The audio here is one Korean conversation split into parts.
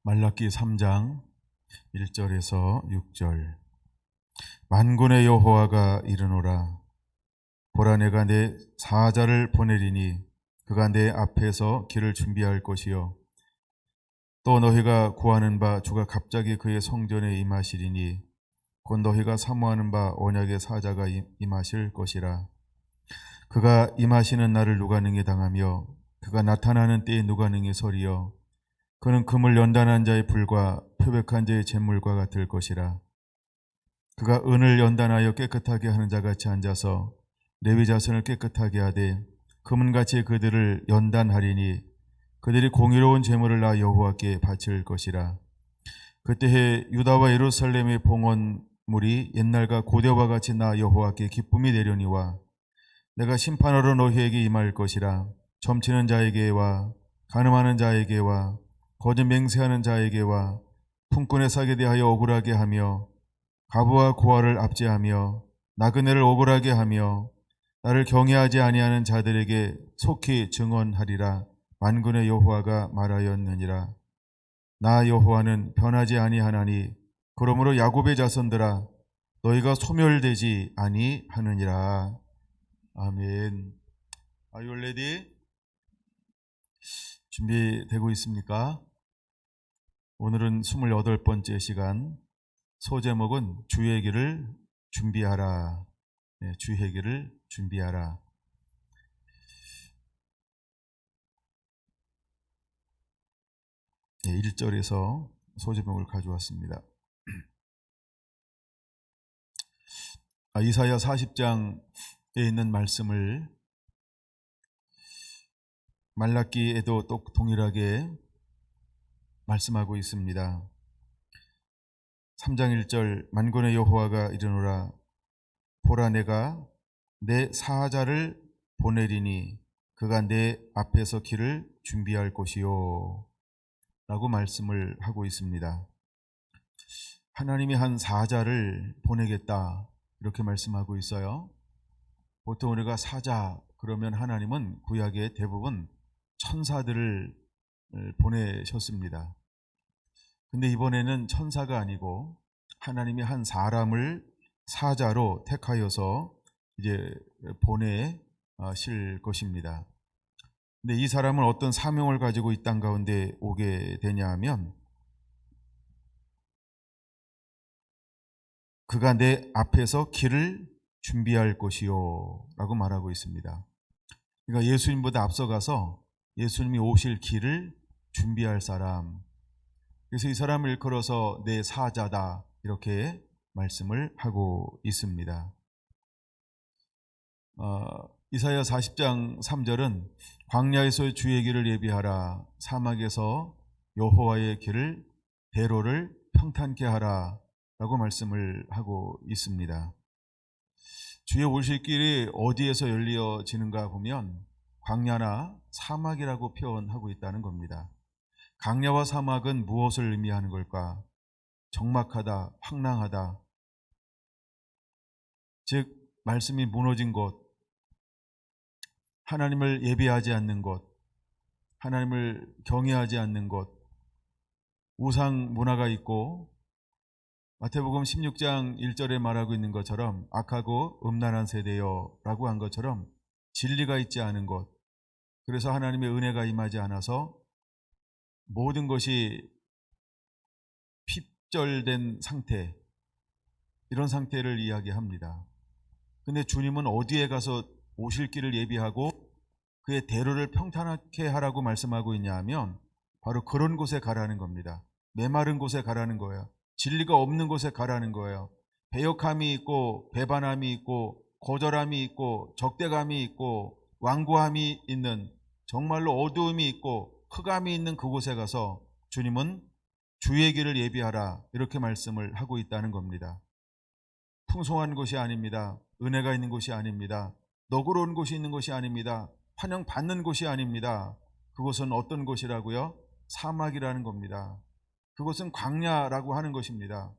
말라기 3장 1절에서 6절. 만군의 여호와가 이르노라. 보라, 내가 내 사자를 보내리니 그가 내 앞에서 길을 준비할 것이요 또 너희가 구하는 바 주가 갑자기 그의 성전에 임하시리니 곧 너희가 사모하는 바 언약의 사자가 임하실 것이라. 그가 임하시는 날을 누가 능히 당하며 그가 나타나는 때에 누가 능히 서리요. 그는 금을 연단한 자의 불과 표백한 자의 잿물과 같을 것이라. 그가 은을 연단하여 깨끗하게 하는 자같이 앉아서 레위 자손을 깨끗하게 하되 금은같이 그들을 연단하리니 그들이 공의로운 제물을 나 여호와께 바칠 것이라. 그때에 유다와 예루살렘의 봉헌물이 옛날과 고대와 같이 나 여호와께 기쁨이 되려니와 내가 심판하러 너희에게 임할 것이라. 점치는 자에게와 간음하는 자에게와 거짓 맹세하는 자에게와 품꾼의 삭에 대하여 억울하게 하며 과부와 고아를 압제하며 나그네를 억울하게 하며 나를 경외하지 아니하는 자들에게 속히 증언하리라. 만군의 여호와가 말하였느니라. 나 여호와는 변하지 아니하나니 그러므로 야곱의 자손들아 너희가 소멸되지 아니하느니라. 아멘. Are you ready? 준비되고 있습니까? 오늘은 28번째 시간, 소제목은 주의 길을 준비하라. 네, 주의 길을 준비하라. 네, 1절에서 소제목을 가져왔습니다. 이사야 40장에 있는 말씀을 말라기에도 또 동일하게 말씀하고 있습니다. 3장 1절. 만군의 여호와가 이르노라. 보라, 내가 내 사자를 보내리니 그가 내 앞에서 길을 준비할 것이요 라고 말씀을 하고 있습니다. 하나님이 한 사자를 보내겠다 이렇게 말씀하고 있어요. 보통 우리가 사자 그러면 하나님은 구약의 대부분 천사들을 보내셨습니다. 근데 이번에는 천사가 아니고 하나님이 한 사람을 사자로 택하여서 이제 보내실 것입니다. 근데 이 사람은 어떤 사명을 가지고 이 땅 가운데 오게 되냐 하면 그가 내 앞에서 길을 준비할 것이요 라고 말하고 있습니다. 그러니까 예수님보다 앞서가서 예수님이 오실 길을 준비할 사람. 그래서 이 사람을 일컬어서 내 사자다 이렇게 말씀을 하고 있습니다. 이사야 40장 3절은 광야에서 주의 길을 예비하라. 사막에서 여호와의 길을 대로를 평탄케 하라 라고 말씀을 하고 있습니다. 주의 오실 길이 어디에서 열려지는가 보면 광야나 사막이라고 표현하고 있다는 겁니다. 광야와 사막은 무엇을 의미하는 걸까? 적막하다, 황량하다. 즉 말씀이 무너진 곳, 하나님을 예배하지 않는 곳, 하나님을 경외하지 않는 곳, 우상 문화가 있고 마태복음 16장 1절에 말하고 있는 것처럼 악하고 음란한 세대여 라고 한 것처럼 진리가 있지 않은 곳, 그래서 하나님의 은혜가 임하지 않아서 모든 것이 핍절된 상태, 이런 상태를 이야기합니다. 근데 주님은 어디에 가서 오실 길을 예비하고 그의 대로를 평탄하게 하라고 말씀하고 있냐 하면 바로 그런 곳에 가라는 겁니다. 메마른 곳에 가라는 거예요. 진리가 없는 곳에 가라는 거예요. 배역함이 있고 배반함이 있고 거절함이 있고 적대감이 있고 완고함이 있는 정말로 어두움이 있고 흑암이 있는 그곳에 가서 주님은 주의 길을 예비하라 이렇게 말씀을 하고 있다는 겁니다. 풍성한 곳이 아닙니다. 은혜가 있는 곳이 아닙니다. 너그러운 곳이 있는 것이 아닙니다. 환영받는 곳이 아닙니다. 그곳은 어떤 곳이라고요? 사막이라는 겁니다. 그곳은 광야라고 하는 것입니다.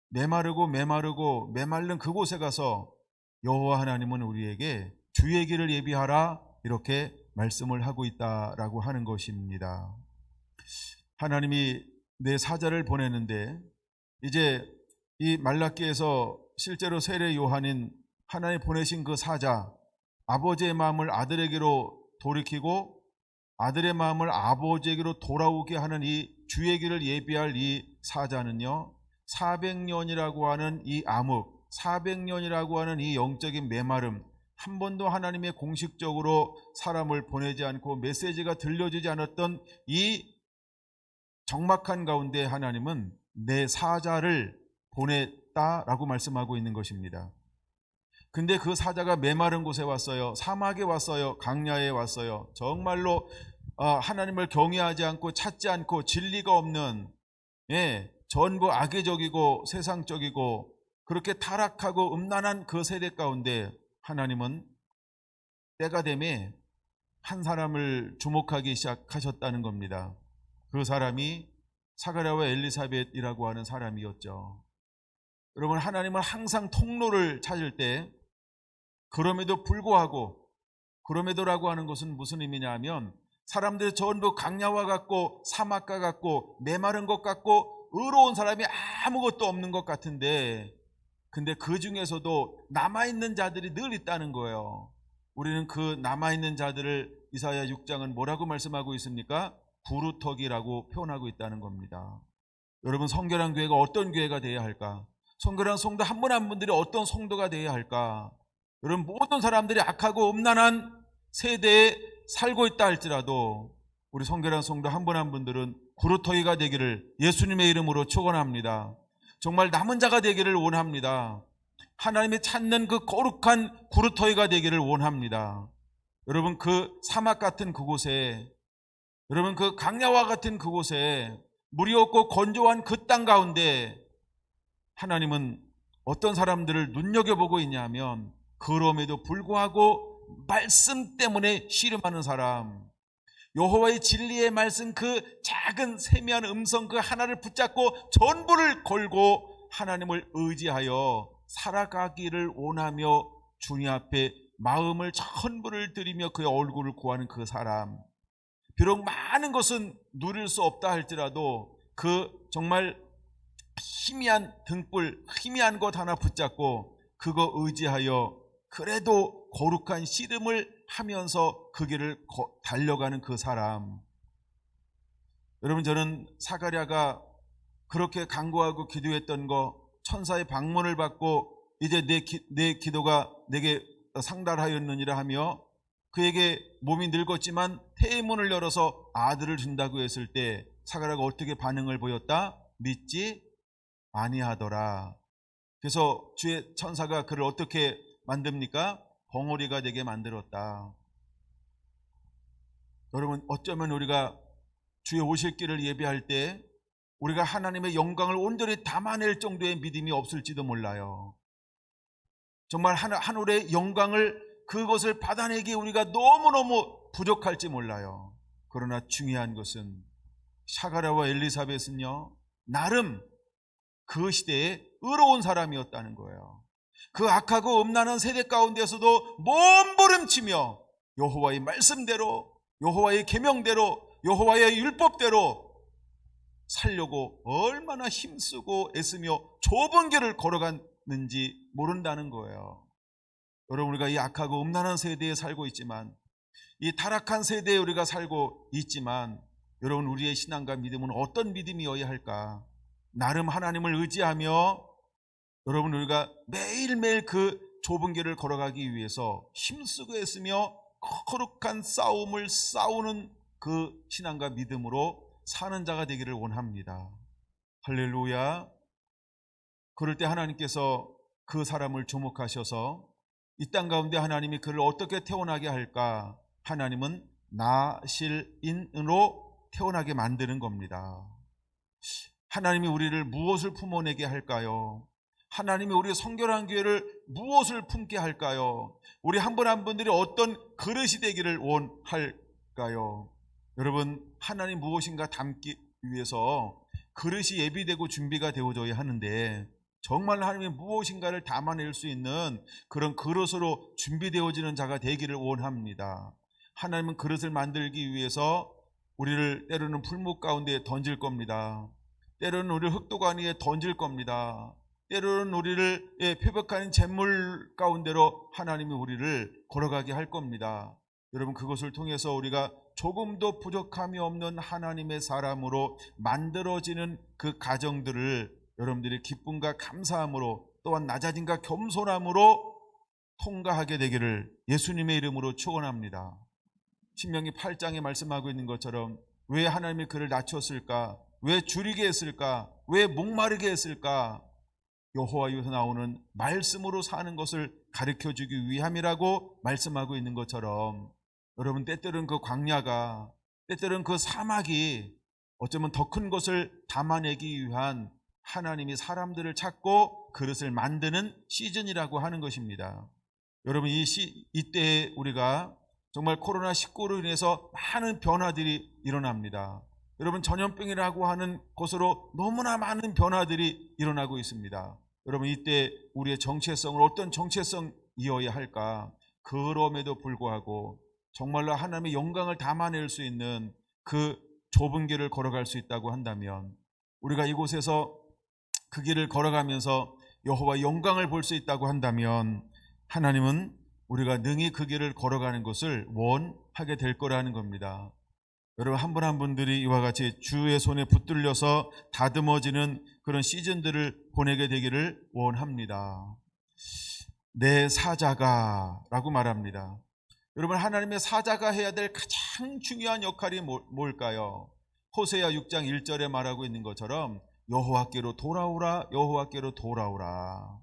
메마르고 메마른 그곳에 가서 여호와 하나님은 우리에게 주의 길을 예비하라 이렇게 말씀을 하고 있다라고 하는 것입니다. 하나님이 내 사자를 보내는데, 이제 이 말라기에서 실제로 세례 요한인 하나님 보내신 그 사자, 아버지의 마음을 아들에게로 돌이키고 아들의 마음을 아버지에게로 돌아오게 하는 이 주의 길을 예비할 이 사자는요, 400년이라고 하는 이 암흑, 400년이라고 하는 이 영적인 메마름, 한 번도 하나님의 공식적으로 사람을 보내지 않고 메시지가 들려지지 않았던 이 적막한 가운데 하나님은 내 사자를 보냈다라고 말씀하고 있는 것입니다. 근데 그 사자가 메마른 곳에 왔어요. 사막에 왔어요. 강야에 왔어요. 정말로 하나님을 경외하지 않고 찾지 않고 진리가 없는, 전부 악의적이고 세상적이고 그렇게 타락하고 음란한 그 세대 가운데 하나님은 때가 되매 한 사람을 주목하기 시작하셨다는 겁니다. 그 사람이 사가랴와 엘리사벳이라고 하는 사람이었죠. 여러분, 하나님은 항상 통로를 찾을 때 그럼에도 불구하고, 그럼에도라고 하는 것은 무슨 의미냐 하면 사람들이 전부 강야와 같고 사막과 같고 메마른 것 같고 의로운 사람이 아무것도 없는 것 같은데, 근데 그 중에서도 남아있는 자들이 늘 있다는 거예요. 우리는 그 남아있는 자들을 이사야 6장은 뭐라고 말씀하고 있습니까? 구루터기라고 표현하고 있다는 겁니다. 여러분, 성결한 교회가 어떤 교회가 되어야 할까? 성결한 성도 한 분 한 분들이 어떤 성도가 되어야 할까? 여러분, 모든 사람들이 악하고 음란한 세대에 살고 있다 할지라도 우리 성결한 성도 한 분 한 분들은 구루터기가 되기를 예수님의 이름으로 축원합니다. 정말 남은 자가 되기를 원합니다. 하나님이 찾는 그 거룩한 구루터기가 되기를 원합니다. 여러분, 그 사막 같은 그곳에, 여러분 그 강야와 같은 그곳에, 물이 없고 건조한 그 땅 가운데 하나님은 어떤 사람들을 눈여겨보고 있냐면, 그럼에도 불구하고 말씀 때문에 씨름하는 사람, 여호와의 진리의 말씀, 그 작은 세미한 음성 그 하나를 붙잡고 전부를 걸고 하나님을 의지하여 살아가기를 원하며 주님 앞에 마음을 전부를 드리며 그의 얼굴을 구하는 그 사람, 비록 많은 것은 누릴 수 없다 할지라도 그 정말 희미한 등불, 희미한 것 하나 붙잡고 그거 의지하여 그래도 거룩한 씨름을 하면서 그 길을 달려가는 그 사람. 여러분, 저는 사가랴가 그렇게 간구하고 기도했던 거, 천사의 방문을 받고 이제 내 기도가 내게 상달하였느니라 하며 그에게 몸이 늙었지만 태의 문을 열어서 아들을 준다고 했을 때 사가랴가 어떻게 반응을 보였다? 믿지 아니하더라. 그래서 주의 천사가 그를 어떻게 만듭니까? 벙어리가 되게 만들었다. 여러분, 어쩌면 우리가 주의 오실 길을 예비할 때 우리가 하나님의 영광을 온전히 담아낼 정도의 믿음이 없을지도 몰라요. 정말 하늘의 영광을, 그것을 받아내기 우리가 너무너무 부족할지 몰라요. 그러나 중요한 것은 사가랴와 엘리사벳은요, 나름 그 시대에 의로운 사람이었다는 거예요. 그 악하고 음란한 세대 가운데서도 몸부림치며 여호와의 말씀대로, 여호와의 계명대로, 여호와의 율법대로 살려고 얼마나 힘쓰고 애쓰며 좁은 길을 걸어갔는지 모른다는 거예요. 여러분, 우리가 이 악하고 음란한 세대에 살고 있지만, 이 타락한 세대에 우리가 살고 있지만, 여러분, 우리의 신앙과 믿음은 어떤 믿음이어야 할까? 나름 하나님을 의지하며, 여러분, 우리가 매일매일 그 좁은 길을 걸어가기 위해서 힘쓰고 애쓰며 거룩한 싸움을 싸우는 그 신앙과 믿음으로 사는 자가 되기를 원합니다. 할렐루야. 그럴 때 하나님께서 그 사람을 주목하셔서 이 땅 가운데 하나님이 그를 어떻게 태어나게 할까? 하나님은 나실인으로 태어나게 만드는 겁니다. 하나님이 우리를 무엇을 품어내게 할까요? 하나님이 우리 성결한 교회를 무엇을 품게 할까요? 우리 한 분 한 분들이 어떤 그릇이 되기를 원할까요? 여러분, 하나님 무엇인가 담기 위해서 그릇이 예비되고 준비가 되어져야 하는데, 정말 하나님이 무엇인가를 담아낼 수 있는 그런 그릇으로 준비되어지는 자가 되기를 원합니다. 하나님은 그릇을 만들기 위해서 우리를 때로는 풀목 가운데 던질 겁니다. 때로는 우리를 흑도간 위에 던질 겁니다. 때로는 우리를 표백한 잿물 가운데로 하나님이 우리를 걸어가게 할 겁니다. 여러분, 그것을 통해서 우리가 조금도 부족함이 없는 하나님의 사람으로 만들어지는 그 가정들을 여러분들이 기쁨과 감사함으로, 또한 낮아짐과 겸손함으로 통과하게 되기를 예수님의 이름으로 축원합니다. 신명기 8장에 말씀하고 있는 것처럼 왜 하나님이 그를 낮췄을까? 왜 줄이게 했을까? 왜 목마르게 했을까? 여호와에서 나오는 말씀으로 사는 것을 가르쳐주기 위함이라고 말씀하고 있는 것처럼, 여러분, 때때로는 그 광야가, 때때로는 그 사막이 어쩌면 더 큰 것을 담아내기 위한 하나님이 사람들을 찾고 그릇을 만드는 시즌이라고 하는 것입니다. 여러분, 이때 우리가 정말 코로나19로 인해서 많은 변화들이 일어납니다. 여러분, 전염병이라고 하는 것으로 너무나 많은 변화들이 일어나고 있습니다. 여러분, 이때 우리의 정체성을 어떤 정체성이어야 할까? 그럼에도 불구하고 정말로 하나님의 영광을 담아낼 수 있는 그 좁은 길을 걸어갈 수 있다고 한다면, 우리가 이곳에서 그 길을 걸어가면서 여호와의 영광을 볼 수 있다고 한다면, 하나님은 우리가 능히 그 길을 걸어가는 것을 원하게 될 거라는 겁니다. 여러분, 한 분 한 분들이 이와 같이 주의 손에 붙들려서 다듬어지는 그런 시즌들을 보내게 되기를 원합니다. 내 사자가 라고 말합니다. 여러분, 하나님의 사자가 해야 될 가장 중요한 역할이 뭘까요? 호세아 6장 1절에 말하고 있는 것처럼 여호와께로 돌아오라, 여호와께로 돌아오라,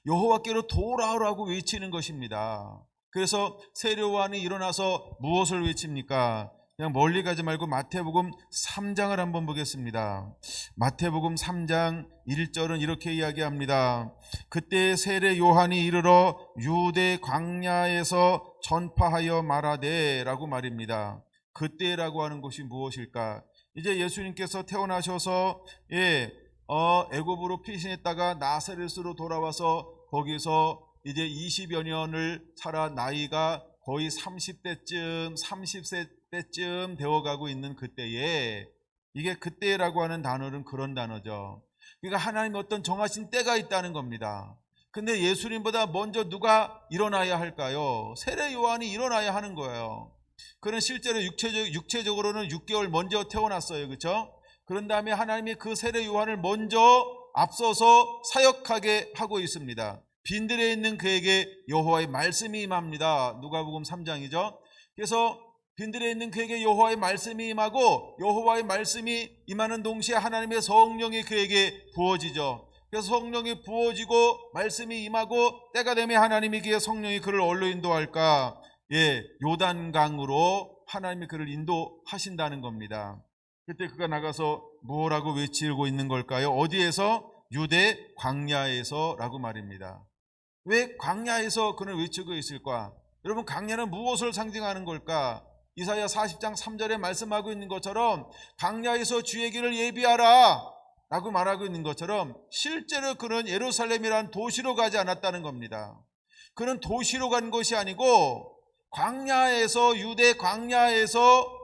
여호와께로 돌아오라고 외치는 것입니다. 그래서 세례요한이 일어나서 무엇을 외칩니까? 그냥 멀리 가지 말고 마태복음 3장을 한번 보겠습니다. 마태복음 3장 1절은 이렇게 이야기합니다. 그때 세례 요한이 이르러 유대 광야에서 전파하여 말하되 라고 말입니다. 그때라고 하는 것이 무엇일까? 이제 예수님께서 태어나셔서 애굽으로 피신했다가 나사렛으로 돌아와서 거기서 이제 20여 년을 살아 나이가 거의 30세 때쯤 되어가고 있는 그때에, 이게 그때라고 하는 단어는 그런 단어죠. 그러니까 하나님이 어떤 정하신 때가 있다는 겁니다. 근데 예수님보다 먼저 누가 일어나야 할까요? 세례 요한이 일어나야 하는 거예요. 그는 실제로 육체적으로는 6개월 먼저 태어났어요. 그렇죠? 그런 다음에 하나님이 그 세례 요한을 먼저 앞서서 사역하게 하고 있습니다. 빈들에 있는 그에게 여호와의 말씀이 임합니다. 누가복음 3장이죠. 그래서 빈들에 있는 그에게 여호와의 말씀이 임하고, 여호와의 말씀이 임하는 동시에 하나님의 성령이 그에게 부어지죠. 그래서 성령이 부어지고 말씀이 임하고 때가 되면 하나님이 그의 성령이 그를 어디로 인도할까? 요단강으로 하나님이 그를 인도하신다는 겁니다. 그때 그가 나가서 뭐라고 외치고 있는 걸까요? 어디에서? 유대 광야에서 라고 말입니다. 왜 광야에서 그는 외치고 있을까? 여러분, 광야는 무엇을 상징하는 걸까? 이사야 40장 3절에 말씀하고 있는 것처럼 광야에서 주의 길을 예비하라 라고 말하고 있는 것처럼, 실제로 그는 예루살렘이란 도시로 가지 않았다는 겁니다. 그는 도시로 간 것이 아니고 광야에서, 유대 광야에서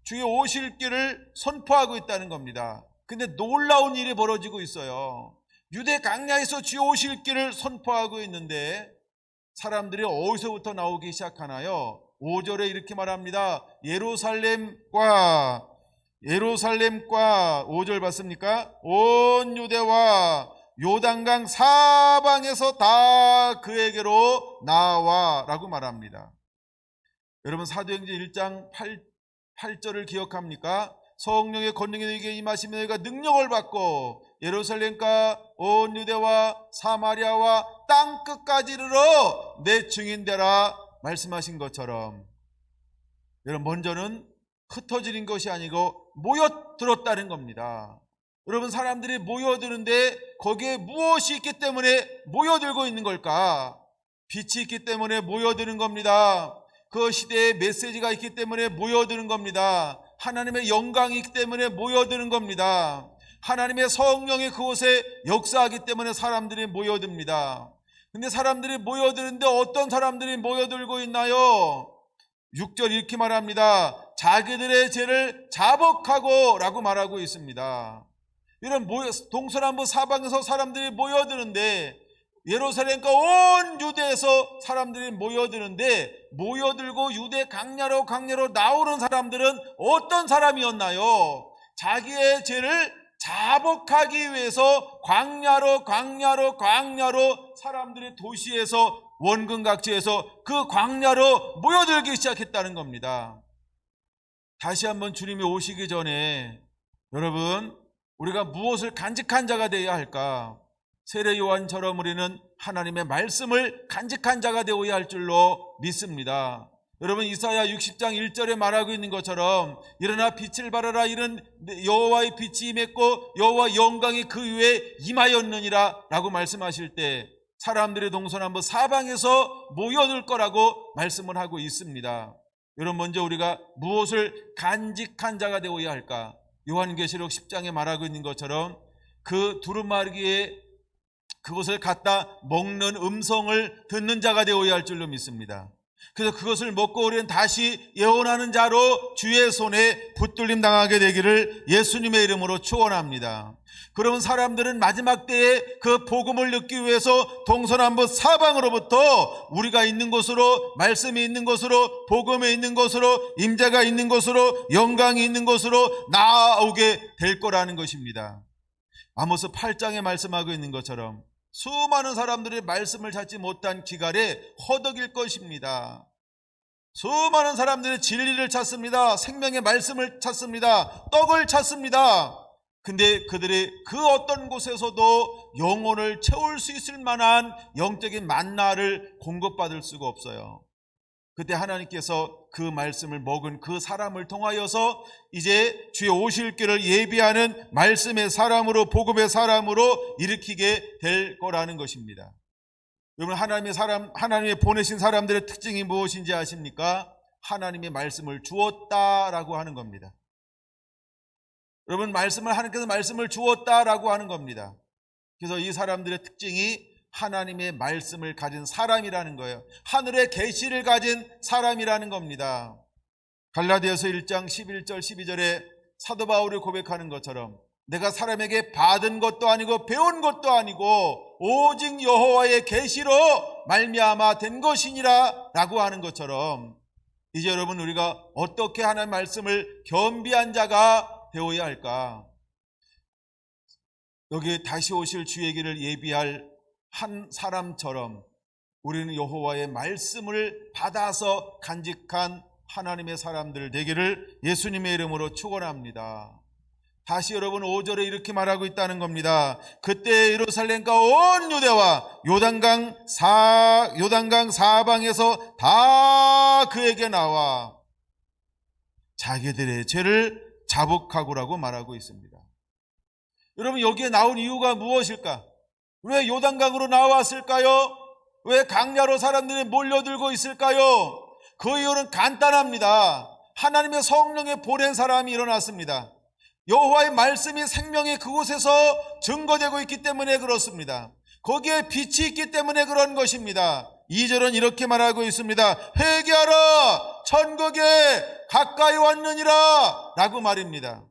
주의 오실 길을 선포하고 있다는 겁니다. 근데 놀라운 일이 벌어지고 있어요. 유대 광야에서 주의 오실 길을 선포하고 있는데 사람들이 어디서부터 나오기 시작하나요? 5절에 이렇게 말합니다. 예루살렘과 5절 봤습니까? 온 유대와 요단강 사방에서 다 그에게로 나와 라고 말합니다. 여러분, 사도행전 1장 8절을 기억합니까? 성령의 권능이 너희에게 임하시면 너희가 능력을 받고 예루살렘과 온 유대와 사마리아와 땅끝까지 이르러 내 증인 되라 말씀하신 것처럼, 여러분, 먼저는 흩어지는 것이 아니고 모여들었다는 겁니다. 여러분, 사람들이 모여드는데 거기에 무엇이 있기 때문에 모여들고 있는 걸까? 빛이 있기 때문에 모여드는 겁니다. 그 시대에 메시지가 있기 때문에 모여드는 겁니다. 하나님의 영광이 있기 때문에 모여드는 겁니다. 하나님의 성령이 그곳에 역사하기 때문에 사람들이 모여듭니다. 근데 사람들이 모여드는데 어떤 사람들이 모여들고 있나요? 6절 이렇게 말합니다. 자기들의 죄를 자복하고 라고 말하고 있습니다. 이런 동서남북 사방에서 사람들이 모여드는데, 예루살렘과 온 유대에서 사람들이 모여드는데, 모여들고 유대 강야로 나오는 사람들은 어떤 사람이었나요? 자기의 죄를 자복하기 위해서 광야로 사람들이 도시에서 원근각지에서 그 광야로 모여들기 시작했다는 겁니다. 다시 한번 주님이 오시기 전에 여러분, 우리가 무엇을 간직한 자가 되어야 할까? 세례 요한처럼 우리는 하나님의 말씀을 간직한 자가 되어야 할 줄로 믿습니다. 여러분, 이사야 60장 1절에 말하고 있는 것처럼 일어나 빛을 발하라, 이런 여호와의 빛이 임했고 여호와 영광이 그 위에 임하였느니라 라고 말씀하실 때 사람들의 동서남북 사방에서 모여들 거라고 말씀을 하고 있습니다. 여러분, 먼저 우리가 무엇을 간직한 자가 되어야 할까? 요한계시록 10장에 말하고 있는 것처럼 그 두루마리에 그것을 갖다 먹는 음성을 듣는 자가 되어야 할 줄로 믿습니다. 그래서 그것을 먹고 우리는 다시 예언하는 자로 주의 손에 붙들림 당하게 되기를 예수님의 이름으로 축원합니다. 그러면 사람들은 마지막 때에 그 복음을 듣기 위해서 동서남북 사방으로부터 우리가 있는 곳으로, 말씀이 있는 곳으로, 복음이 있는 곳으로, 임재가 있는 곳으로, 영광이 있는 곳으로 나아오게 될 거라는 것입니다. 아모스 8장에 말씀하고 있는 것처럼 수많은 사람들이 말씀을 찾지 못한 기갈에 허덕일 것입니다. 수많은 사람들이 진리를 찾습니다. 생명의 말씀을 찾습니다. 떡을 찾습니다. 근데 그들이 그 어떤 곳에서도 영혼을 채울 수 있을 만한 영적인 만나를 공급받을 수가 없어요. 그때 하나님께서 그 말씀을 먹은 그 사람을 통하여서 이제 주의 오실 길을 예비하는 말씀의 사람으로, 복음의 사람으로 일으키게 될 거라는 것입니다. 여러분, 하나님의 보내신 사람들의 특징이 무엇인지 아십니까? 하나님의 말씀을 주었다라고 하는 겁니다. 여러분, 하나님께서 말씀을 주었다라고 하는 겁니다. 그래서 이 사람들의 특징이 하나님의 말씀을 가진 사람이라는 거예요. 하늘의 계시를 가진 사람이라는 겁니다. 갈라디아서 1장 11절 12절에 사도 바울이 고백하는 것처럼 내가 사람에게 받은 것도 아니고 배운 것도 아니고 오직 여호와의 계시로 말미암아 된 것이니라 라고 하는 것처럼, 이제 여러분, 우리가 어떻게 하나님의 말씀을 겸비한 자가 되어야 할까? 여기 다시 오실 주의 길을 예비할 한 사람처럼 우리는 여호와의 말씀을 받아서 간직한 하나님의 사람들 되기를 예수님의 이름으로 축원합니다. 다시 여러분 5절에 이렇게 말하고 있다는 겁니다. 그때 예루살렘과 온 유대와 요단강 사방에서 다 그에게 나와 자기들의 죄를 자복하고라고 말하고 있습니다. 여러분, 여기에 나온 이유가 무엇일까? 왜 요단강으로 나왔을까요? 왜 강야로 사람들이 몰려들고 있을까요? 그 이유는 간단합니다. 하나님의 성령에 보낸 사람이 일어났습니다. 여호와의 말씀이 생명의 그곳에서 증거되고 있기 때문에 그렇습니다. 거기에 빛이 있기 때문에 그런 것입니다. 2절은 이렇게 말하고 있습니다. 회개하라, 천국에 가까이 왔느니라 라고 말입니다.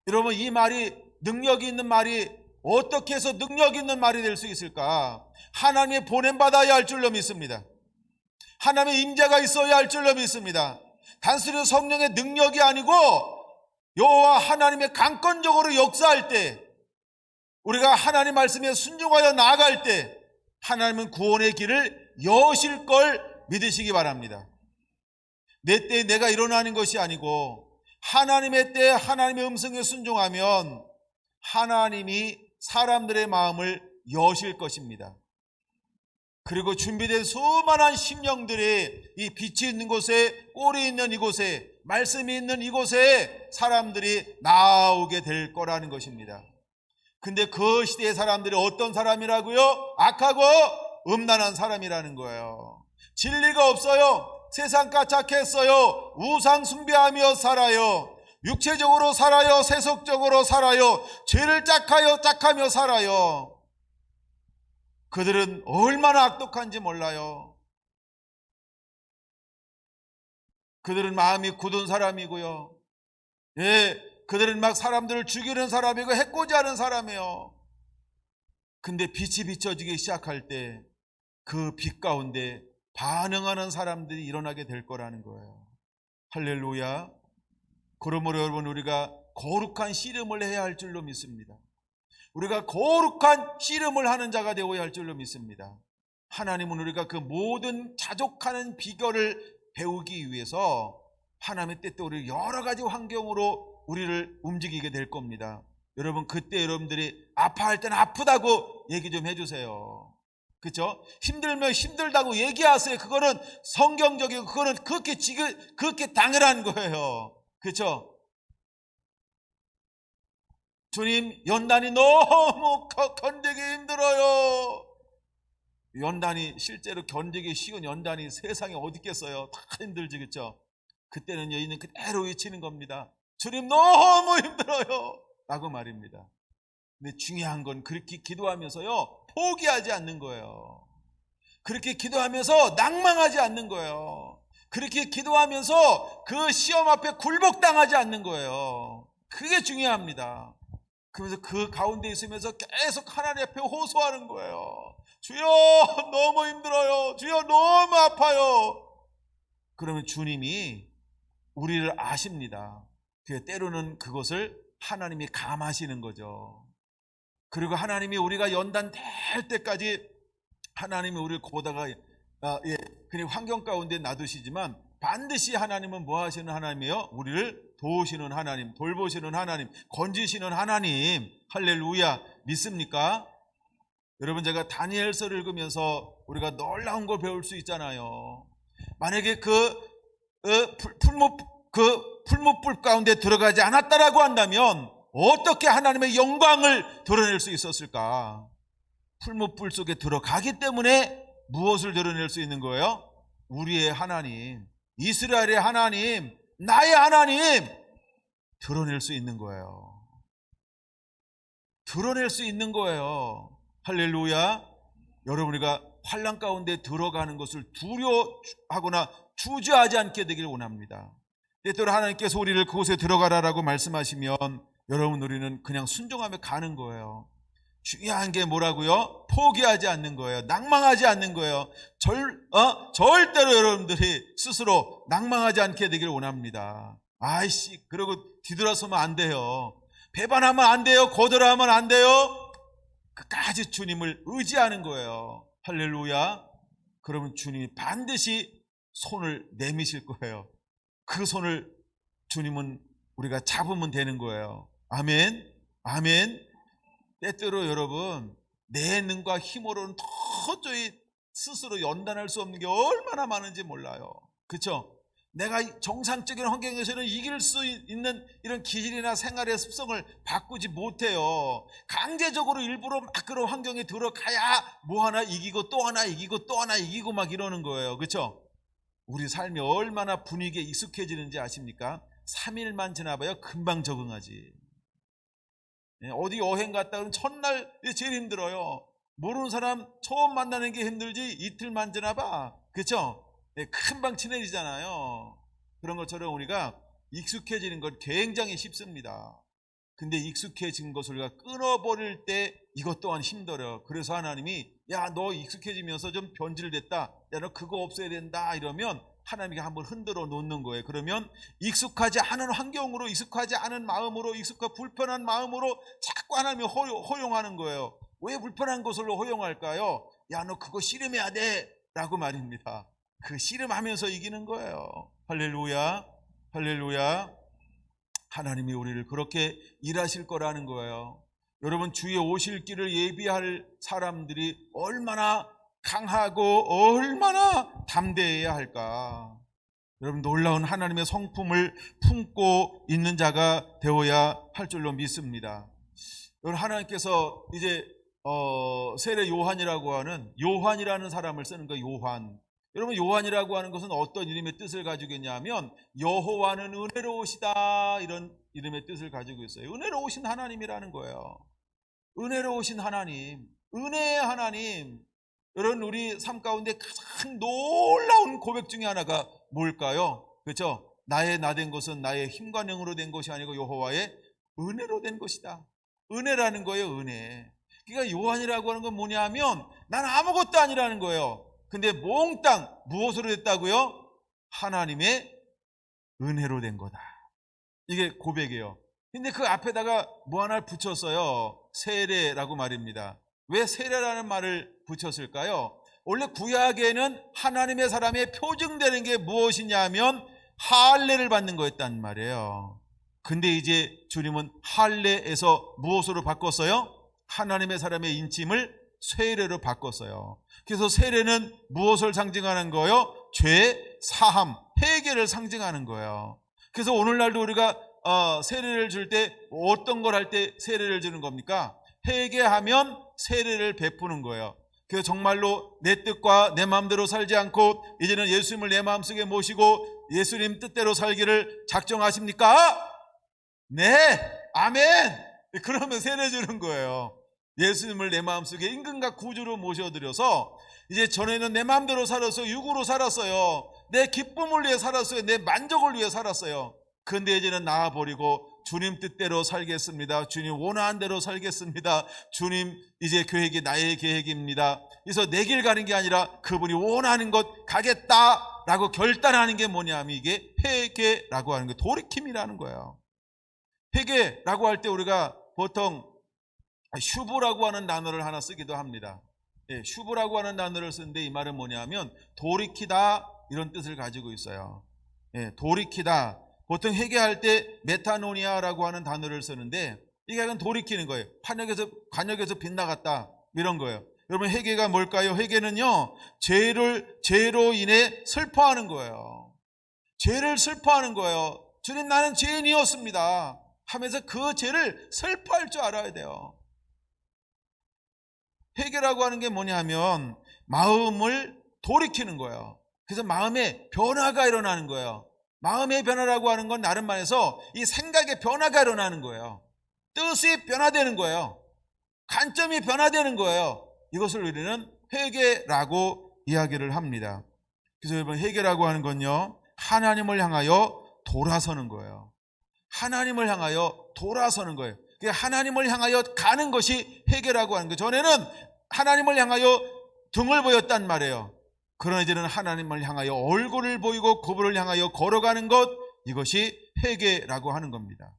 여러분, 이 말이 능력이 있는 말이 어떻게 해서 능력 있는 말이 될 수 있을까? 하나님의 보냄받아야 할 줄로 믿습니다. 하나님의 임재가 있어야 할 줄로 믿습니다. 단순히 성령의 능력이 아니고 여호와 하나님의 강권적으로 역사할 때, 우리가 하나님 말씀에 순종하여 나아갈 때 하나님은 구원의 길을 여실 걸 믿으시기 바랍니다. 내 때에 내가 일어나는 것이 아니고 하나님의 때에 하나님의 음성에 순종하면 하나님이 사람들의 마음을 여실 것입니다. 그리고 준비된 수많은 심령들이 이 빛이 있는 곳에, 꼴이 있는 이곳에, 말씀이 있는 이곳에 사람들이 나오게 될 거라는 것입니다. 근데 그 시대의 사람들이 어떤 사람이라고요? 악하고 음란한 사람이라는 거예요. 진리가 없어요. 세상 까착했어요. 우상 숭배하며 살아요. 육체적으로 살아요. 세속적으로 살아요. 죄를 짝하며 살아요. 그들은 얼마나 악독한지 몰라요. 그들은 마음이 굳은 사람이고요. 그들은 막 사람들을 죽이는 사람이고 해코지 하는 사람이에요. 근데 빛이 비춰지기 시작할 때 그 빛 가운데 반응하는 사람들이 일어나게 될 거라는 거예요. 할렐루야. 그러므로 여러분, 우리가 거룩한 씨름을 해야 할 줄로 믿습니다. 우리가 거룩한 씨름을 하는 자가 되어야 할 줄로 믿습니다. 하나님은 우리가 그 모든 자족하는 비결을 배우기 위해서 하나님의 때때 우리 여러 가지 환경으로 우리를 움직이게 될 겁니다. 여러분, 그때 여러분들이 아파할 때는 아프다고 얘기 좀 해주세요. 그렇죠? 힘들면 힘들다고 얘기하세요. 그거는 성경적이고 그거는 그렇게 당연한 거예요. 그렇죠? 주님, 연단이 너무 견디기 힘들어요. 연단이 실제로 견디기 쉬운 연단이 세상에 어디 있겠어요? 다 힘들지, 그렇죠? 그때는 여인은 그대로 외치는 겁니다. 주님, 너무 힘들어요 라고 말입니다. 근데 중요한 건 그렇게 기도하면서요, 포기하지 않는 거예요. 그렇게 기도하면서 낭망하지 않는 거예요. 그렇게 기도하면서 그 시험 앞에 굴복당하지 않는 거예요. 그게 중요합니다. 그래서 그 가운데 있으면서 계속 하나님 앞에 호소하는 거예요. 주여, 너무 힘들어요. 주여, 너무 아파요. 그러면 주님이 우리를 아십니다. 때로는 그것을 하나님이 감하시는 거죠. 그리고 하나님이 우리가 연단 될 때까지 하나님이 우리를 보다가 그냥 환경 가운데 놔두시지만 반드시 하나님은 뭐 하시는 하나님이에요? 우리를 도우시는 하나님, 돌보시는 하나님, 건지시는 하나님. 할렐루야. 믿습니까? 여러분, 제가 다니엘서를 읽으면서 우리가 놀라운 걸 배울 수 있잖아요. 만약에 풀무불 가운데 들어가지 않았다라고 한다면 어떻게 하나님의 영광을 드러낼 수 있었을까? 풀무불 속에 들어가기 때문에 무엇을 드러낼 수 있는 거예요? 우리의 하나님, 이스라엘의 하나님, 나의 하나님 드러낼 수 있는 거예요. 드러낼 수 있는 거예요. 할렐루야. 여러분, 우리가 환난 가운데 들어가는 것을 두려워하거나 주저하지 않게 되기를 원합니다. 때때로 하나님께서 우리를 그곳에 들어가라라고 말씀하시면 여러분, 우리는 그냥 순종하며 가는 거예요. 중요한 게 뭐라고요? 포기하지 않는 거예요. 낭망하지 않는 거예요. 절대로 여러분들이 스스로 낭망하지 않게 되기를 원합니다. 그러고 뒤돌아서면 안 돼요. 배반하면 안 돼요. 거절하면 안 돼요. 끝까지 주님을 의지하는 거예요. 할렐루야. 그러면 주님이 반드시 손을 내미실 거예요. 그 손을 주님은 우리가 잡으면 되는 거예요. 아멘. 아멘. 때때로 여러분, 내 능과 힘으로는 도저히 스스로 연단할 수 없는 게 얼마나 많은지 몰라요. 그렇죠? 내가 정상적인 환경에서는 이길 수 있는 이런 기질이나 생활의 습성을 바꾸지 못해요. 강제적으로 일부러 막 그런 환경에 들어가야 뭐 하나 이기고 또 하나 이기고 또 하나 이기고 막 이러는 거예요. 그렇죠? 우리 삶이 얼마나 분위기에 익숙해지는지 아십니까? 3일만 지나봐야 금방 적응하지. 어디 여행 갔다 그러면 첫날 제일 힘들어요. 모르는 사람 처음 만나는 게 힘들지 이틀만 지나봐. 그렇죠? 금방 친해지잖아요. 그런 것처럼 우리가 익숙해지는 건 굉장히 쉽습니다. 근데 익숙해진 것을 우리가 끊어버릴 때 이것 또한 힘들어요. 그래서 하나님이 너 익숙해지면서 좀 변질됐다. 너 그거 없애야 된다. 이러면 하나님이 한번 흔들어 놓는 거예요. 그러면 익숙하지 않은 환경으로, 익숙하지 않은 마음으로, 불편한 마음으로 자꾸 하나님이 허용하는 거예요. 왜 불편한 것을 허용할까요? 너 그거 씨름해야 돼 라고 말입니다. 그 씨름하면서 이기는 거예요. 할렐루야. 할렐루야. 하나님이 우리를 그렇게 일하실 거라는 거예요. 여러분, 주의 오실 길을 예비할 사람들이 얼마나 강하고 얼마나 담대해야 할까. 여러분, 놀라운 하나님의 성품을 품고 있는 자가 되어야 할 줄로 믿습니다. 여러분, 하나님께서 이제 세례 요한이라고 하는 요한이라는 사람을 쓰는 거예요. 요한. 여러분, 요한이라고 하는 것은 어떤 이름의 뜻을 가지고 있냐면 여호와는 은혜로우시다, 이런 이름의 뜻을 가지고 있어요. 은혜로우신 하나님이라는 거예요. 은혜로우신 하나님, 은혜의 하나님. 여러분, 우리 삶 가운데 가장 놀라운 고백 중에 하나가 뭘까요? 그렇죠? 나의 나 된 것은 나의 힘과 능으로 된 것이 아니고 여호와의 은혜로 된 것이다. 은혜라는 거예요, 은혜. 그러니까 요한이라고 하는 건 뭐냐 하면 난 아무것도 아니라는 거예요. 근데 몽땅 무엇으로 됐다고요? 하나님의 은혜로 된 거다. 이게 고백이에요. 근데 그 앞에다가 뭐 하나를 붙였어요. 세례라고 말입니다. 왜 세례라는 말을 붙였을까요? 원래 구약에는 하나님의 사람에 표징되는 게 무엇이냐 하면 할례를 받는 거였단 말이에요. 근데 이제 주님은 할례에서 무엇으로 바꿨어요? 하나님의 사람의 인침을 세례로 바꿨어요. 그래서 세례는 무엇을 상징하는 거예요? 죄 사함, 회개를 상징하는 거예요. 그래서 오늘날도 우리가 세례를 줄 때 어떤 걸 할 때 세례를 주는 겁니까? 회개하면 세례를 베푸는 거예요. 그래서 정말로 내 뜻과 내 마음대로 살지 않고 이제는 예수님을 내 마음속에 모시고 예수님 뜻대로 살기를 작정하십니까? 네, 아멘. 그러면 세례 주는 거예요. 예수님을 내 마음속에 임금과 구주로 모셔드려서 이제 전에는 내 마음대로 살았어요. 육으로 살았어요. 내 기쁨을 위해 살았어요. 내 만족을 위해 살았어요. 근데 이제는 나아버리고 주님 뜻대로 살겠습니다. 주님 원하는 대로 살겠습니다. 주님 이제 계획이 나의 계획입니다. 그래서 내 길 가는 게 아니라 그분이 원하는 것 가겠다라고 결단하는 게 뭐냐면 이게 회개라고 하는 거, 돌이킴이라는 거예요. 회개라고 할 때 우리가 보통 슈브라고 하는 단어를 하나 쓰기도 합니다. 슈브라고 하는 단어를 쓰는데 이 말은 뭐냐면 돌이키다 이런 뜻을 가지고 있어요. 돌이키다. 보통 회개할 때 메타노니아라고 하는 단어를 쓰는데 이게 약간 돌이키는 거예요. 관역에서 빗나갔다 이런 거예요. 여러분 회개가 뭘까요? 회개는요 죄로 인해 슬퍼하는 거예요. 죄를 슬퍼하는 거예요. 주님 나는 죄인이었습니다 하면서 그 죄를 슬퍼할 줄 알아야 돼요. 회개라고 하는 게 뭐냐면 마음을 돌이키는 거예요. 그래서 마음에 변화가 일어나는 거예요. 마음의 변화라고 하는 건 다른 말해서 이 생각의 변화가 일어나는 거예요. 뜻이 변화되는 거예요. 관점이 변화되는 거예요. 이것을 우리는 회개라고 이야기를 합니다. 그래서 여러분 회개라고 하는 건요 하나님을 향하여 돌아서는 거예요. 하나님을 향하여 돌아서는 거예요. 하나님을 향하여 가는 것이 회개라고 하는 거예요. 전에는 하나님을 향하여 등을 보였단 말이에요. 그러나 이제는 하나님을 향하여 얼굴을 보이고 그분을 향하여 걸어가는 것, 이것이 회개라고 하는 겁니다.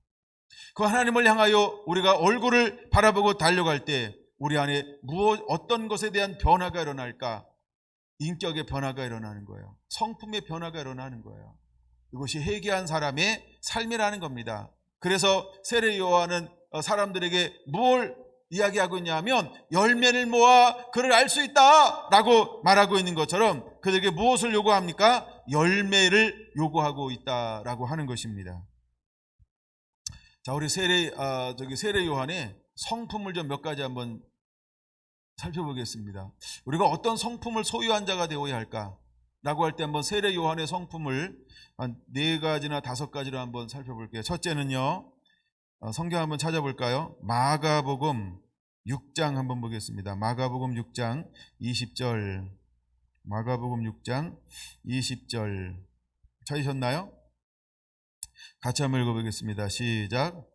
그 하나님을 향하여 우리가 얼굴을 바라보고 달려갈 때 우리 안에 어떤 것에 대한 변화가 일어날까? 인격의 변화가 일어나는 거예요. 성품의 변화가 일어나는 거예요. 이것이 회개한 사람의 삶이라는 겁니다. 그래서 세례 요한은 사람들에게 뭘 이야기하고 있냐면 열매를 모아 그를 알 수 있다라고 말하고 있는 것처럼 그들에게 무엇을 요구합니까? 열매를 요구하고 있다라고 하는 것입니다. 자, 우리 세례 요한의 성품을 좀 몇 가지 한번 살펴보겠습니다. 우리가 어떤 성품을 소유한 자가 되어야 할까라고 할 때 한번 세례 요한의 성품을 한 4가지나 5가지로 한번 살펴볼게요. 첫째는요. 성경 한번 찾아볼까요? 마가복음 6장 한번 보겠습니다. 마가복음 6장 20절. 마가복음 6장 20절. 찾으셨나요? 같이 한번 읽어보겠습니다. 시작.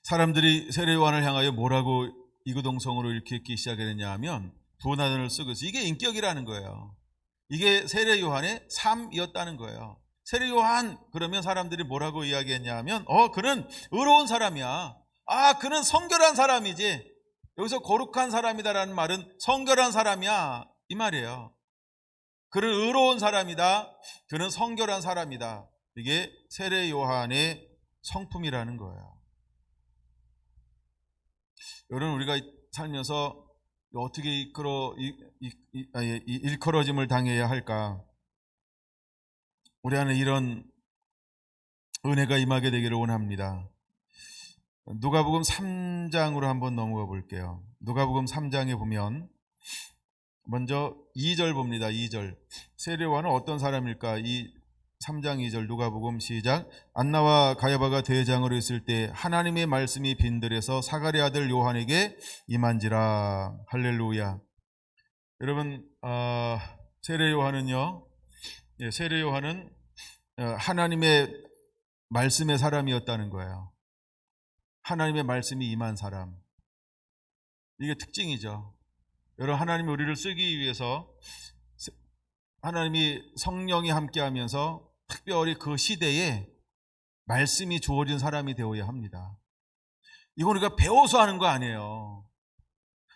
사람들이 세례 요한을 향하여 뭐라고 이구동성으로 이렇게 읽기 시작했냐 하면 두나단을 쓰고 있어요. 이게 인격이라는 거예요. 이게 세례 요한의 삶이었다는 거예요. 세례 요한 그러면 사람들이 뭐라고 이야기했냐 하면 그는 의로운 사람이야. 그는 성결한 사람이지. 여기서 거룩한 사람이다라는 말은 성결한 사람이야 이 말이에요. 그는 의로운 사람이다. 그는 성결한 사람이다. 이게 세례 요한의 성품이라는 거예요. 여러분 우리가 살면서 어떻게 일컬어짐을 당해야 할까? 우리 안에 이런 은혜가 임하게 되기를 원합니다. 누가복음 3장으로 한번 넘어가 볼게요. 누가복음 3장에 보면 먼저 2절 봅니다. 2절. 세례 요한은 어떤 사람일까? 이 3장 2절 누가복음 시작. 안나와 가야바가 대장으로 있을 때 하나님의 말씀이 빈들에서 사가랴 아들 요한에게 임한지라. 할렐루야. 여러분, 세례 요한은요, 세례 요한은 하나님의 말씀의 사람이었다는 거예요. 하나님의 말씀이 임한 사람. 이게 특징이죠. 여러분, 하나님이 우리를 쓰기 위해서 하나님이 성령이 함께하면서 특별히 그 시대에 말씀이 주어진 사람이 되어야 합니다. 이건 우리가 배워서 하는 거 아니에요.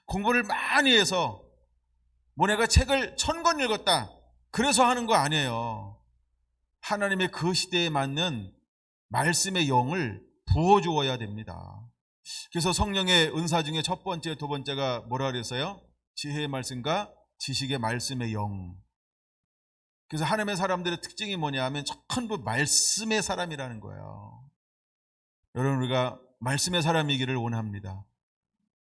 공부를 많이 해서 뭐 내가 책을 1000권 읽었다 그래서 하는 거 아니에요. 하나님의 그 시대에 맞는 말씀의 영을 부어주어야 됩니다. 그래서 성령의 은사 중에 첫 번째, 두 번째가 뭐라 그랬어요? 지혜의 말씀과 지식의 말씀의 영. 그래서 하나님의 사람들의 특징이 뭐냐 하면 전부 말씀의 사람이라는 거예요. 여러분, 우리가 말씀의 사람이기를 원합니다.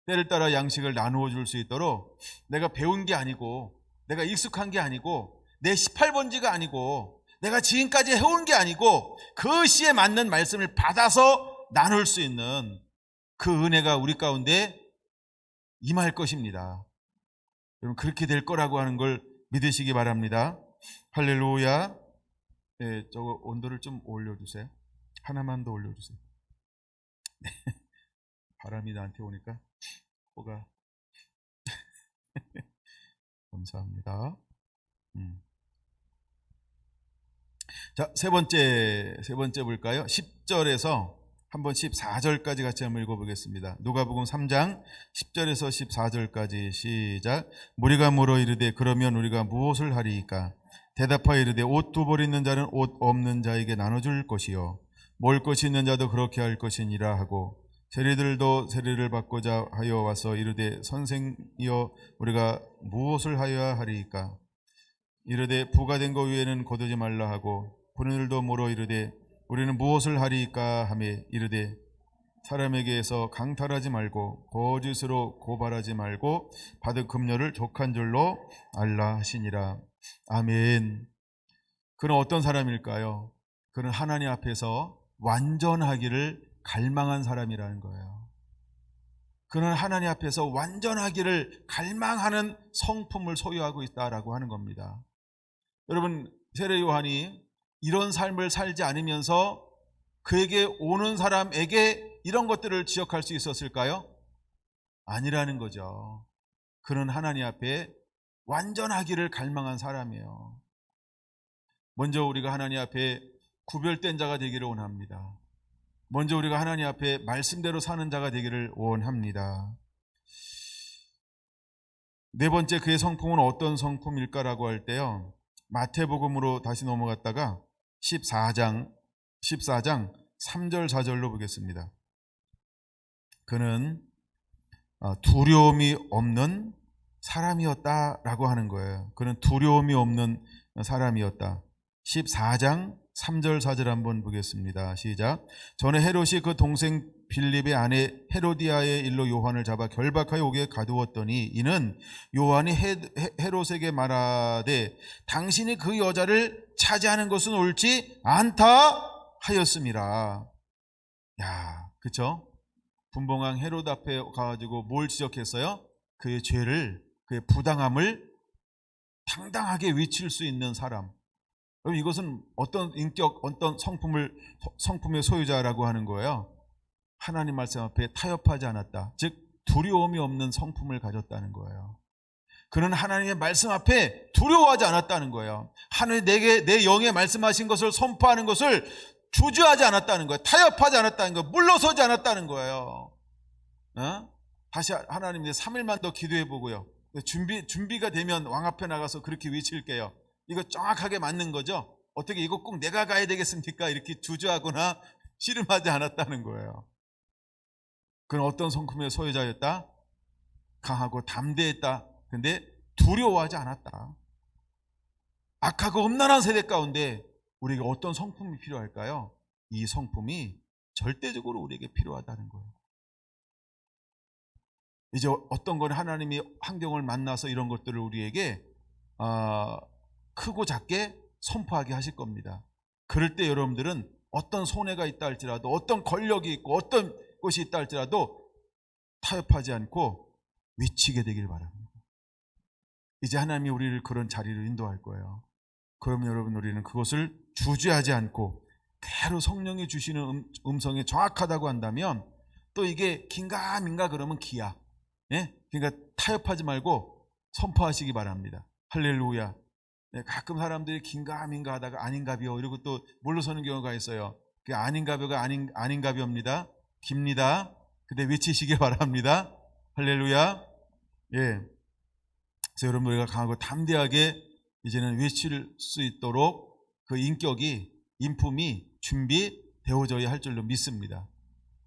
때를 따라 양식을 나누어 줄 수 있도록 내가 배운 게 아니고 내가 익숙한 게 아니고 내 18번지가 아니고 내가 지금까지 해온 게 아니고 그 시에 맞는 말씀을 받아서 나눌 수 있는 그 은혜가 우리 가운데 임할 것입니다. 여러분, 그렇게 될 거라고 하는 걸 믿으시기 바랍니다. 할렐루야. 네, 저거 온도를 좀 올려주세요. 하나만 더 올려주세요. 네. 바람이 나한테 오니까 코가 감사합니다. 자, 세 번째 볼까요? 10절에서 한번 14절까지 같이 한번 읽어보겠습니다. 누가복음 3장 10절에서 14절까지 시작. 무리가 물어 이르되 그러면 우리가 무엇을 하리이까? 대답하여 이르되 옷 두 벌 있는 자는 옷 없는 자에게 나눠줄 것이요 먹을 것이 있는 자도 그렇게 할 것이니라 하고 세리들도 세리를 받고자 하여 와서 이르되 선생이여 우리가 무엇을 하여야 하리이까? 이르되 부가 된 것 위에는 거두지 말라 하고 군인들도 물어 이르되 우리는 무엇을 하리이까 하며 이르되 사람에게서 강탈하지 말고 거짓으로 고발하지 말고 받은 금료를 족한 줄로 알라 하시니라. 아멘. 그는 어떤 사람일까요? 그는 하나님 앞에서 완전하기를 갈망한 사람이라는 거예요. 그는 하나님 앞에서 완전하기를 갈망하는 성품을 소유하고 있다라고 하는 겁니다. 여러분, 세례 요한이 이런 삶을 살지 않으면서 그에게 오는 사람에게 이런 것들을 지적할 수 있었을까요? 아니라는 거죠. 그는 하나님 앞에 완전하기를 갈망한 사람이에요. 먼저 우리가 하나님 앞에 구별된 자가 되기를 원합니다. 먼저 우리가 하나님 앞에 말씀대로 사는 자가 되기를 원합니다. 네 번째, 그의 성품은 어떤 성품일까라고 할 때요, 마태복음으로 다시 넘어갔다가 14장 3절 4절로 보겠습니다. 그는 두려움이 없는 사람이었다라고 하는 거예요. 그는 두려움이 없는 사람이었다. 14장 3절 4절 한번 보겠습니다. 시작. 전에 헤롯이 그 동생 빌립의 아내 헤로디아의 일로 요한을 잡아 결박하여 옥에 가두었더니 이는 요한이 헤롯에게 말하되 당신이 그 여자를 차지하는 것은 옳지 않다 하였음이라. 야, 그쵸? 분봉왕 헤롯 앞에 가가지고 뭘 지적했어요? 그의 죄를, 그의 부당함을 당당하게 외칠 수 있는 사람. 그럼 이것은 어떤 인격, 어떤 성품의 소유자라고 하는 거예요? 하나님 말씀 앞에 타협하지 않았다. 즉 두려움이 없는 성품을 가졌다는 거예요. 그는 하나님의 말씀 앞에 두려워하지 않았다는 거예요. 하나님 내게 내 영에 말씀하신 것을 선포하는 것을 주저하지 않았다는 거예요. 타협하지 않았다는 거예요. 물러서지 않았다는 거예요. 다시 하나님 이제 3일만 더 기도해 보고요. 준비가 되면 왕 앞에 나가서 그렇게 외칠게요. 이거 정확하게 맞는 거죠? 어떻게 이거 꼭 내가 가야 되겠습니까? 이렇게 주저하거나 씨름하지 않았다는 거예요. 그는 어떤 성품의 소유자였다? 강하고 담대했다. 근데 두려워하지 않았다. 악하고 음란한 세대 가운데 우리에게 어떤 성품이 필요할까요? 이 성품이 절대적으로 우리에게 필요하다는 거예요. 이제 어떤 건 하나님이 환경을 만나서 이런 것들을 우리에게 크고 작게 선포하게 하실 겁니다. 그럴 때 여러분들은 어떤 손해가 있다 할지라도, 어떤 권력이 있고 어떤 것이 있다 할지라도 타협하지 않고 외치게 되길 바랍니다. 이제 하나님이 우리를 그런 자리로 인도할 거예요. 그럼 여러분, 우리는 그것을 주저하지 않고 그대로 성령이 주시는 음성이 정확하다고 한다면, 또 이게 긴가민가 그러면 기야. 예? 그러니까 타협하지 말고 선포하시기 바랍니다. 할렐루야. 네, 가끔 사람들이 긴가민가 하다가 아닌가비요 이러고 또 물러서는 경우가 있어요. 그게 아닌가비가 아닌가비입니다. 깁니다. 근데 외치시기 바랍니다. 할렐루야. 예. 그래서 여러분, 우리가 강하고 담대하게 이제는 외칠 수 있도록 그 인품이 준비되어져야 할 줄로 믿습니다.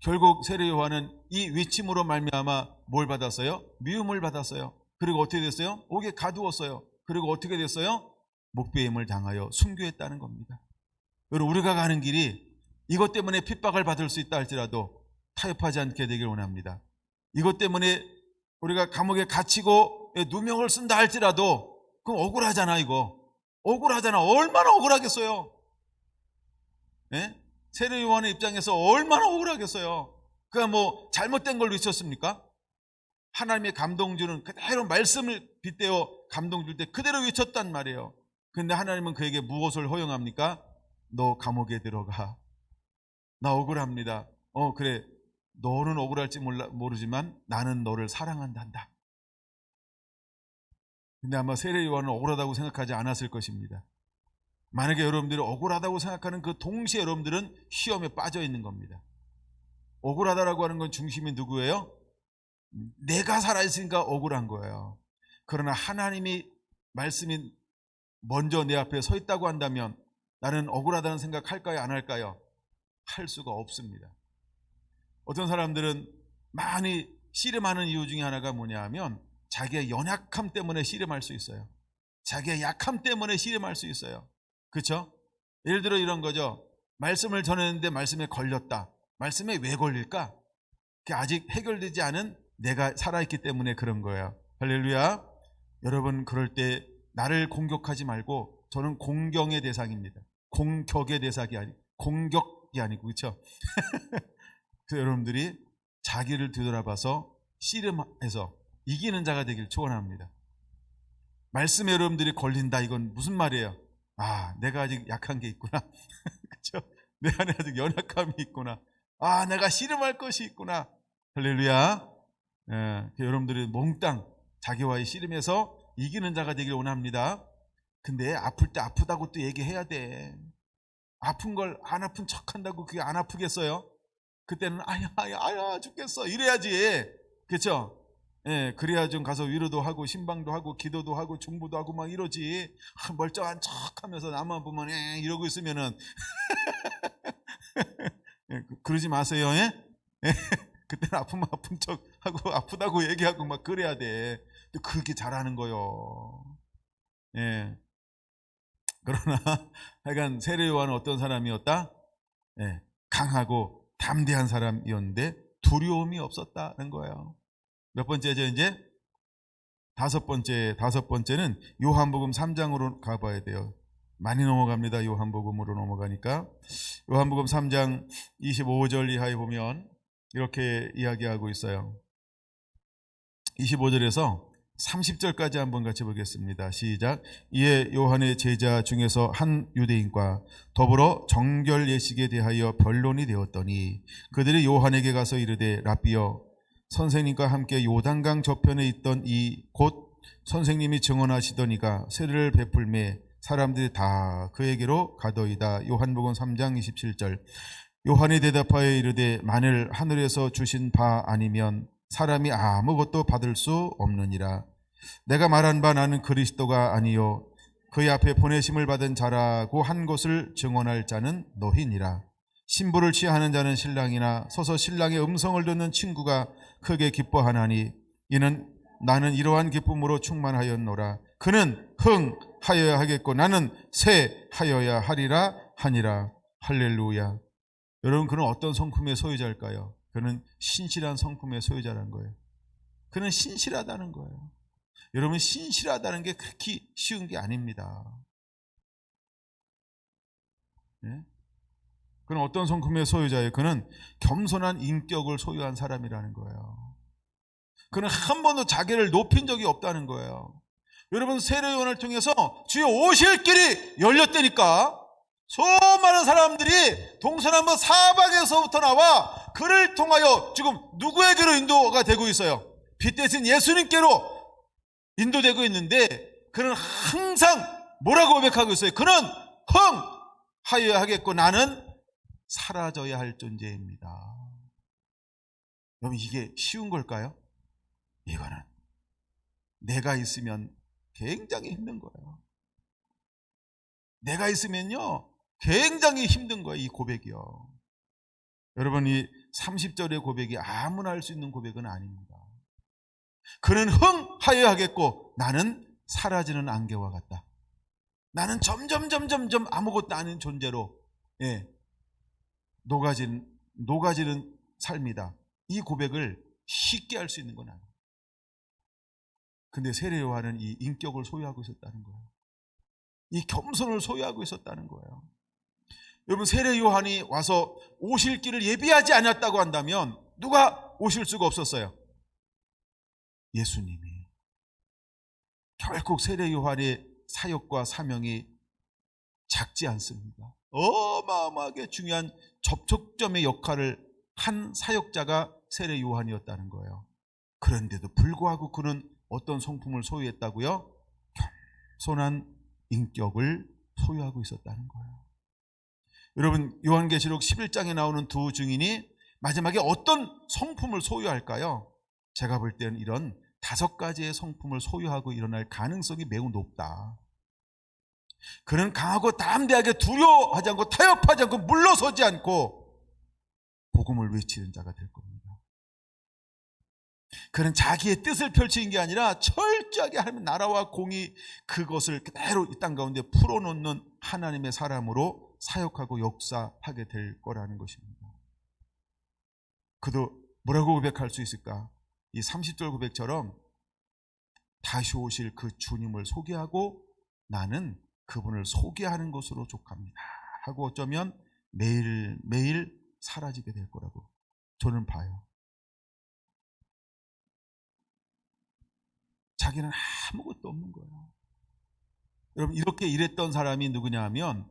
결국 세례 요한은 이 외침으로 말미암아 뭘 받았어요? 미움을 받았어요. 그리고 어떻게 됐어요? 옥에 가두었어요. 그리고 어떻게 됐어요? 목배임을 당하여 순교했다는 겁니다. 여러분, 우리가 가는 길이 이것 때문에 핍박을 받을 수 있다 할지라도 타협하지 않게 되길 원합니다. 이것 때문에 우리가 감옥에 갇히고 누명을 쓴다 할지라도 그럼 억울하잖아. 이거 억울하잖아. 얼마나 억울하겠어요. 예? 세례 요한의 입장에서 얼마나 억울하겠어요. 그가 뭐 잘못된 걸 외쳤습니까? 하나님의 감동 주는 그대로 말씀을 빗대어 감동 줄 때 그대로 외쳤단 말이에요. 근데 하나님은 그에게 무엇을 허용합니까? 너 감옥에 들어가. 나 억울합니다. 그래. 너는 억울할지 모르지만 나는 너를 사랑한단다. 근데 아마 세례 요한은 억울하다고 생각하지 않았을 것입니다. 만약에 여러분들이 억울하다고 생각하는 그 동시에 여러분들은 시험에 빠져 있는 겁니다. 억울하다라고 하는 건 중심이 누구예요? 내가 살아있으니까 억울한 거예요. 그러나 하나님이 말씀이 먼저 내 앞에 서 있다고 한다면 나는 억울하다는 생각 할까요? 안 할까요? 할 수가 없습니다. 어떤 사람들은 많이 씨름하는 이유 중에 하나가 뭐냐 하면 자기의 연약함 때문에 씨름할 수 있어요. 자기의 약함 때문에 씨름할 수 있어요. 그렇죠? 예를 들어 이런 거죠. 말씀을 전했는데 말씀에 걸렸다. 말씀에 왜 걸릴까? 그게 아직 해결되지 않은 내가 살아있기 때문에 그런 거예요. 할렐루야. 여러분, 그럴 때 나를 공격하지 말고, 저는 공경의 대상입니다. 공격의 대상이 아니고 공격이 아니고, 그렇죠? 그래서 여러분들이 자기를 뒤돌아봐서 씨름해서 이기는 자가 되길 축원합니다. 말씀에 여러분들이 걸린다, 이건 무슨 말이에요? 내가 아직 약한 게 있구나. 그렇죠? 내 안에 아직 연약함이 있구나. 내가 씨름할 것이 있구나. 할렐루야. 여러분들이 몽땅 자기와의 씨름에서 이기는 자가 되길 원합니다. 근데 아플 때 아프다고 또 얘기해야 돼. 아픈 걸 안 아픈 척한다고 그게 안 아프겠어요? 그때는 아야 죽겠어 이래야지. 그렇죠? 예, 그래야 좀 가서 위로도 하고 신방도 하고 기도도 하고 중보도 하고 막 이러지. 멀쩡한 척하면서 나만 보면 이러고 있으면은 그러지 마세요. 예? 그때는 아프면 아픈 척하고 아프다고 얘기하고 막 그래야 돼. 또 그렇게 잘하는 거요. 예. 그러나 하여간 세례 요한은 어떤 사람이었다? 예, 강하고 담대한 사람이었는데 두려움이 없었다는 거예요. 몇 번째죠 이제? 다섯 번째는 요한복음 3장으로 가봐야 돼요. 많이 넘어갑니다. 요한복음으로 넘어가니까. 요한복음 3장 25절 이하에 보면 이렇게 이야기하고 있어요. 25절에서 30절까지 한번 같이 보겠습니다. 시작. 이에 요한의 제자 중에서 한 유대인과 더불어 정결 예식에 대하여 변론이 되었더니 그들이 요한에게 가서 이르되 랍비여, 선생님과 함께 요단강 저편에 있던 이 곧 선생님이 증언하시더니가 세례를 베풀매 사람들이 다 그에게로 가더이다. 요한복음 3장 27절. 요한이 대답하여 이르되 만일 하늘에서 주신 바 아니면 사람이 아무것도 받을 수 없느니라. 내가 말한 바 나는 그리스도가 아니요 그의 앞에 보내심을 받은 자라고 한 것을 증언할 자는 너희니라. 신부를 취하는 자는 신랑이나 서서 신랑의 음성을 듣는 친구가 크게 기뻐하나니 이는 나는 이러한 기쁨으로 충만하였노라. 그는 흥하여야 하겠고 나는 새하여야 하리라 하니라. 할렐루야. 여러분, 그는 어떤 성품의 소유자일까요? 그는 신실한 성품의 소유자라는 거예요. 그는 신실하다는 거예요. 여러분, 신실하다는 게 그렇게 쉬운 게 아닙니다. 예? 그는 어떤 성품의 소유자예요? 그는 겸손한 인격을 소유한 사람이라는 거예요. 그는 한 번도 자기를 높인 적이 없다는 거예요. 여러분, 세례요한을 통해서 주의 오실 길이 열렸다니까 수많은 사람들이 동서남북 사방에서부터 나와 그를 통하여 지금 누구에게로 인도가 되고 있어요? 빛 대신 예수님께로 인도되고 있는데, 그는 항상 뭐라고 고백하고 있어요? 그는 흥하여야 하겠고 나는 사라져야 할 존재입니다. 여러분, 이게 쉬운 걸까요? 이거는 내가 있으면 굉장히 힘든 거예요. 내가 있으면요 굉장히 힘든 거예요, 이 고백이요. 여러분, 이 30절의 고백이 아무나 할 수 있는 고백은 아닙니다. 그는 흥하여야 하겠고 나는 사라지는 안개와 같다. 나는 점점 아무것도 아닌 존재로 녹아지는 삶이다. 이 고백을 쉽게 할 수 있는 건 아니에요. 근데 세례 요한은 이 인격을 소유하고 있었다는 거예요. 이 겸손을 소유하고 있었다는 거예요. 여러분, 세례 요한이 와서 오실 길을 예비하지 않았다고 한다면 누가 오실 수가 없었어요? 예수님이. 결국 세례 요한의 사역과 사명이 작지 않습니다. 어마어마하게 중요한 접촉점의 역할을 한 사역자가 세례 요한이었다는 거예요. 그런데도 불구하고 그는 어떤 성품을 소유했다고요? 겸손한 인격을 소유하고 있었다는 거예요. 여러분, 요한계시록 11장에 나오는 두 증인이 마지막에 어떤 성품을 소유할까요? 제가 볼 때는 이런 5가지의 성품을 소유하고 일어날 가능성이 매우 높다. 그는 강하고 담대하게 두려워하지 않고 타협하지 않고 물러서지 않고 복음을 외치는 자가 될 겁니다. 그는 자기의 뜻을 펼치는 게 아니라 철저하게 하나님의 나라와 공의, 그것을 그대로 이 땅 가운데 풀어놓는 하나님의 사람으로 사역하고 역사하게 될 거라는 것입니다. 그도 뭐라고 고백할 수 있을까? 이 30절 고백처럼 다시 오실 그 주님을 소개하고 나는 그분을 소개하는 것으로 족합니다 하고 어쩌면 매일매일 사라지게 될 거라고 저는 봐요. 자기는 아무것도 없는 거예요. 여러분, 이렇게 일했던 사람이 누구냐 하면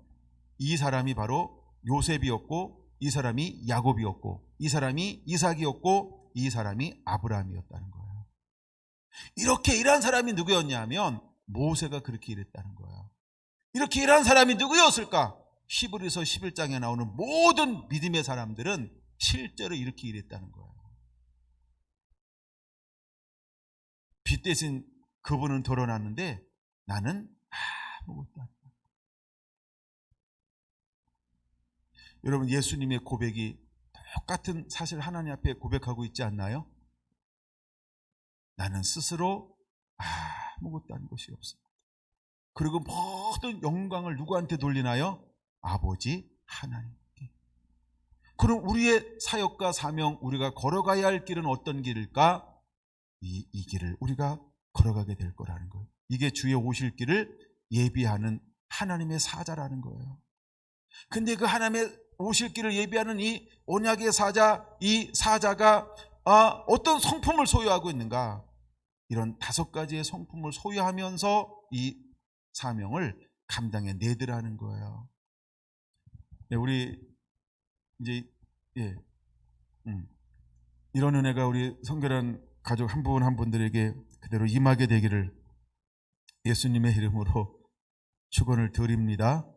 이 사람이 바로 요셉이었고, 이 사람이 야곱이었고, 이 사람이 이삭이었고, 이 사람이 아브라함이었다는 거예요. 이렇게 일한 사람이 누구였냐 하면 모세가 그렇게 일했다는 거예요. 이렇게 일한 사람이 누구였을까? 히브리서 11장에 나오는 모든 믿음의 사람들은 실제로 이렇게 일했다는 거예요. 빛 대신 그분은 드러났는데 나는 아무것도 아니다. 여러분, 예수님의 고백이 똑같은 사실 하나님 앞에 고백하고 있지 않나요? 나는 스스로 아무것도 아닌 것이 없습니다. 그리고 모든 영광을 누구한테 돌리나요? 아버지 하나님께. 그럼 우리의 사역과 사명, 우리가 걸어가야 할 길은 어떤 길일까? 이 길을 우리가 걸어가게 될 거라는 거예요. 이게 주의 오실 길을 예비하는 하나님의 사자라는 거예요. 근데 그 하나님의 오실 길을 예비하는 이 언약의 사자, 이 사자가 어떤 성품을 소유하고 있는가? 이런 5가지의 성품을 소유하면서 이 사명을 감당해 내더라는 거예요. 우리 이제 이런 은혜가 우리 성결한 가족 한 분 한 분들에게 그대로 임하게 되기를 예수님의 이름으로 축원을 드립니다.